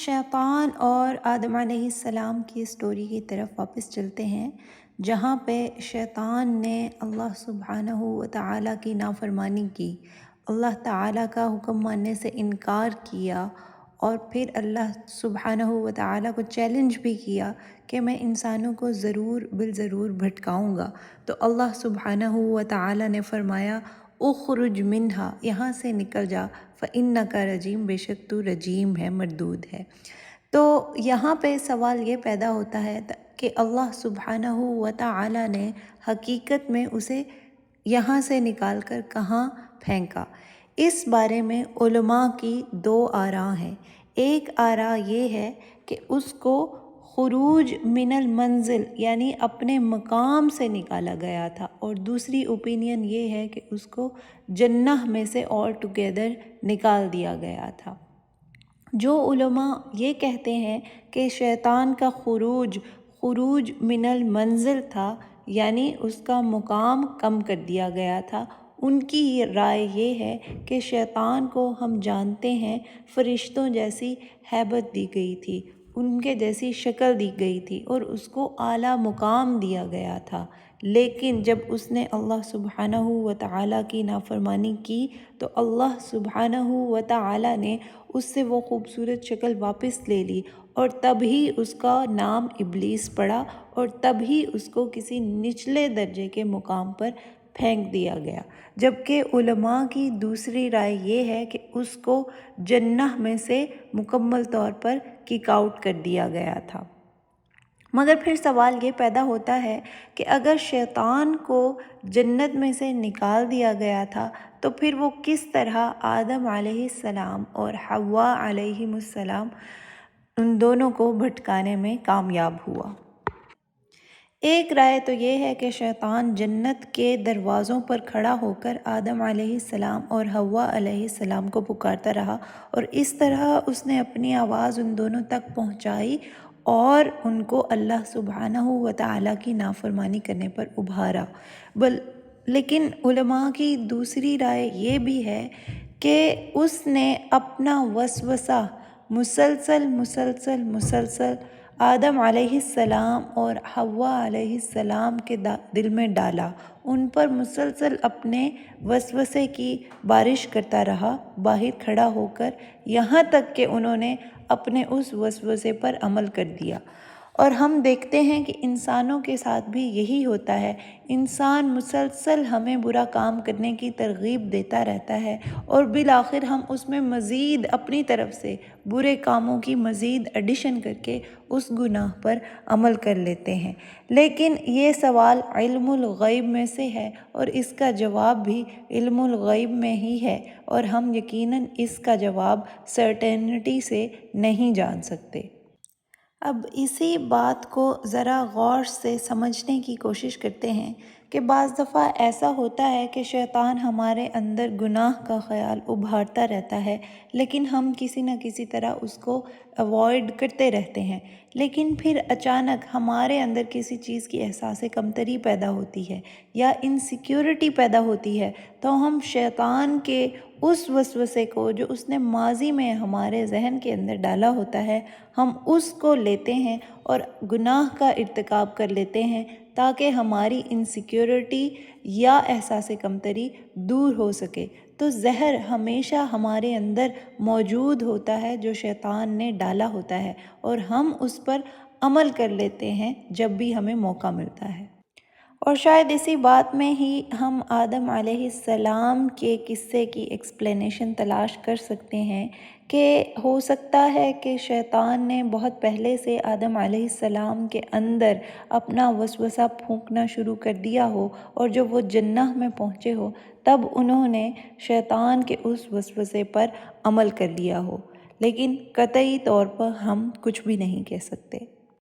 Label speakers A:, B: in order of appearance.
A: شیطان اور آدم علیہ السلام کی سٹوری کی طرف واپس چلتے ہیں، جہاں پہ شیطان نے اللہ سبحانہ و تعالیٰ کی نافرمانی کی، اللہ تعالیٰ کا حکم ماننے سے انکار کیا، اور پھر اللہ سبحانہ و تعالیٰ کو چیلنج بھی کیا کہ میں انسانوں کو ضرور بالضرور بھٹکاؤں گا۔ تو اللہ سبحانہ و تعالیٰ نے فرمایا اخرج منہا، یہاں سے نکل جا، فإنک رجیم، بے شک تو رجیم ہے، مردود ہے۔ تو یہاں پہ سوال یہ پیدا ہوتا ہے کہ اللہ سبحانہ و تعالیٰ نے حقیقت میں اسے یہاں سے نکال کر کہاں پھینکا؟ اس بارے میں علماء کی دو آراء ہیں۔ ایک آراء یہ ہے کہ اس کو خروج من المنزل یعنی اپنے مقام سے نکالا گیا تھا، اور دوسری اوپینین یہ ہے کہ اس کو جنہ میں سے آل ٹوگیدر نکال دیا گیا تھا۔ جو علماء یہ کہتے ہیں کہ شیطان کا خروج من المنزل تھا، یعنی اس کا مقام کم کر دیا گیا تھا، ان کی رائے یہ ہے کہ شیطان کو ہم جانتے ہیں فرشتوں جیسی ہیبت دی گئی تھی، ان کے جیسی شکل دی گئی تھی، اور اس کو اعلیٰ مقام دیا گیا تھا۔ لیکن جب اس نے اللہ سبحانہ و تعالیٰ کی نافرمانی کی تو اللہ سبحانہ و تعالیٰ نے اس سے وہ خوبصورت شکل واپس لے لی، اور تب ہی اس کا نام ابلیس پڑا، اور تب ہی اس کو کسی نچلے درجے کے مقام پر پھینک دیا گیا۔ جبکہ علماء کی دوسری رائے یہ ہے کہ اس کو جنہ میں سے مکمل طور پر کک آؤٹ کر دیا گیا تھا۔ مگر پھر سوال یہ پیدا ہوتا ہے کہ اگر شیطان کو جنت میں سے نکال دیا گیا تھا تو پھر وہ کس طرح آدم علیہ السلام اور حوا علیہ السلام ان دونوں کو بھٹکانے میں کامیاب ہوا؟ ایک رائے تو یہ ہے کہ شیطان جنت کے دروازوں پر کھڑا ہو کر آدم علیہ السلام اور حوا علیہ السلام کو پکارتا رہا، اور اس طرح اس نے اپنی آواز ان دونوں تک پہنچائی اور ان کو اللہ سبحانہ و تعالیٰ کی نافرمانی کرنے پر ابھارا۔ لیکن علماء کی دوسری رائے یہ بھی ہے کہ اس نے اپنا وسوسہ مسلسل آدم علیہ السلام اور حوا علیہ السلام کے دل میں ڈالا، ان پر مسلسل اپنے وسوسے کی بارش کرتا رہا باہر کھڑا ہو کر، یہاں تک کہ انہوں نے اپنے اس وسوسے پر عمل کر دیا۔ اور ہم دیکھتے ہیں کہ انسانوں کے ساتھ بھی یہی ہوتا ہے، انسان مسلسل ہمیں برا کام کرنے کی ترغیب دیتا رہتا ہے، اور بالآخر ہم اس میں مزید اپنی طرف سے برے کاموں کی مزید ایڈیشن کر کے اس گناہ پر عمل کر لیتے ہیں۔ لیکن یہ سوال علم الغیب میں سے ہے، اور اس کا جواب بھی علم الغیب میں ہی ہے، اور ہم یقیناً اس کا جواب سرٹینٹی سے نہیں جان سکتے۔ اب اسی بات کو ذرا غور سے سمجھنے کی کوشش کرتے ہیں کہ بعض دفعہ ایسا ہوتا ہے کہ شیطان ہمارے اندر گناہ کا خیال ابھارتا رہتا ہے، لیکن ہم کسی نہ کسی طرح اس کو اوائڈ کرتے رہتے ہیں، لیکن پھر اچانک ہمارے اندر کسی چیز کی احساس کمتری پیدا ہوتی ہے یا انسیکیورٹی پیدا ہوتی ہے، تو ہم شیطان کے اس وسوسے کو جو اس نے ماضی میں ہمارے ذہن کے اندر ڈالا ہوتا ہے، ہم اس کو لیتے ہیں اور گناہ کا ارتکاب کر لیتے ہیں تاکہ ہماری انسیکیورٹی یا احساس کمتری دور ہو سکے۔ تو زہر ہمیشہ ہمارے اندر موجود ہوتا ہے جو شیطان نے ڈالا ہوتا ہے، اور ہم اس پر عمل کر لیتے ہیں جب بھی ہمیں موقع ملتا ہے۔ اور شاید اسی بات میں ہی ہم آدم علیہ السلام کے قصے کی ایکسپلینیشن تلاش کر سکتے ہیں کہ ہو سکتا ہے کہ شیطان نے بہت پہلے سے آدم علیہ السلام کے اندر اپنا وسوسہ پھونکنا شروع کر دیا ہو، اور جب وہ جنہ میں پہنچے ہو تب انہوں نے شیطان کے اس وسوسے پر عمل کر لیا ہو، لیکن قطعی طور پر ہم کچھ بھی نہیں کہہ سکتے۔